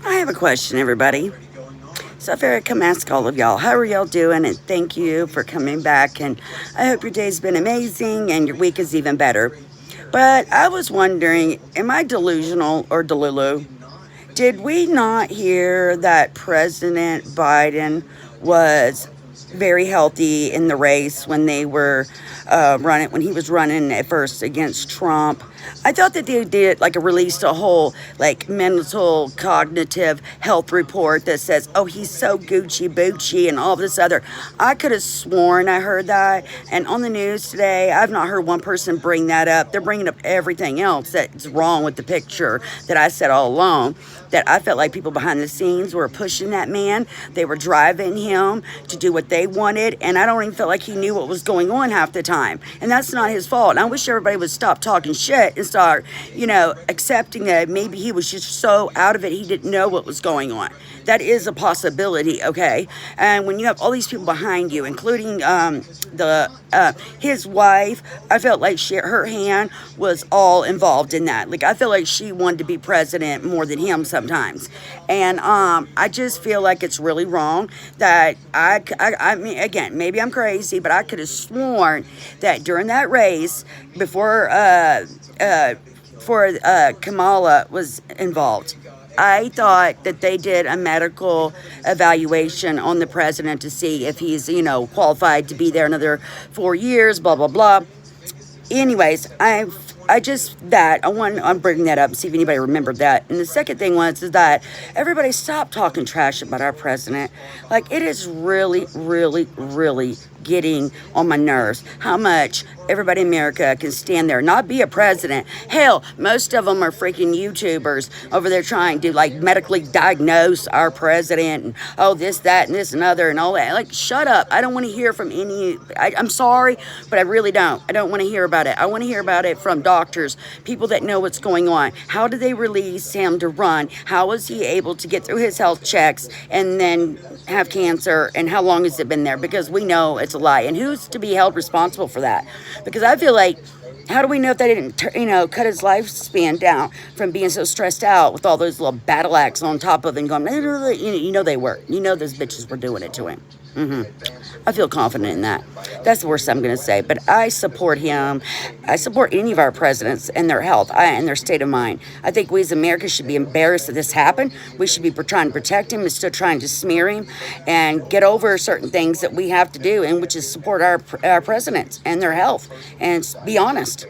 I have a question, everybody. So I figured I'd come ask all of y'all, how are y'all doing? And thank you for coming back. And I hope your day's been amazing and your week is even better. But I was wondering, am I delusional or delulu? Did we not hear that President Biden was very healthy in the race when they were running, when he was running at first against Trump? I thought that they did like released a whole like mental cognitive health report that says, oh, he's so Gucci Boochie and all this other. I could have sworn I heard that. And on the news today, I've not heard one person bring that up. They're bringing up everything else that's wrong with the picture that I said all along. That I felt like people behind the scenes were pushing that man. They were driving him to do what they wanted. And I don't even feel like he knew what was going on half the time. And that's not his fault. And I wish everybody would stop talking shit and start, accepting that maybe he was just so out of it he didn't know what was going on. That is a possibility, okay? And when you have all these people behind you, including his wife, I felt like her hand was all involved in that. Like I feel like she wanted to be president more than him sometimes, and I just feel like it's really wrong that I mean, again, maybe I'm crazy, but I could have sworn that during that race before Kamala was involved, I thought that they did a medical evaluation on the president to see if he's, qualified to be there another 4 years, blah, blah, blah. Anyways, I'm bringing that up and see if anybody remembered that. And the second thing is that everybody stop talking trash about our president. Like, it is really, really, really getting on my nerves how much everybody in America can stand there, not be a president. Hell, most of them are freaking YouTubers over there trying to like medically diagnose our president and oh this, that, and this and other and all that. Like, shut up. I don't want to hear from I'm sorry, but I really don't. I don't want to hear about it. I want to hear about it from doctors, people that know what's going on. How did they release him to run? How was he able to get through his health checks and then have cancer? And how long has it been there? Because we know it's a lie. And who's to be held responsible for that? Because I feel like, how do we know if they didn't, cut his lifespan down from being so stressed out with all those little battle acts on top of him going, they were. Those bitches were doing it to him. I feel confident in that. That's the worst I'm going to say. But I support him. I support any of our presidents and their health and their state of mind. I think we as Americans should be embarrassed that this happened. We should be trying to protect him instead of trying to smear him and get over certain things that we have to do, and which is support our presidents and their health and be honest.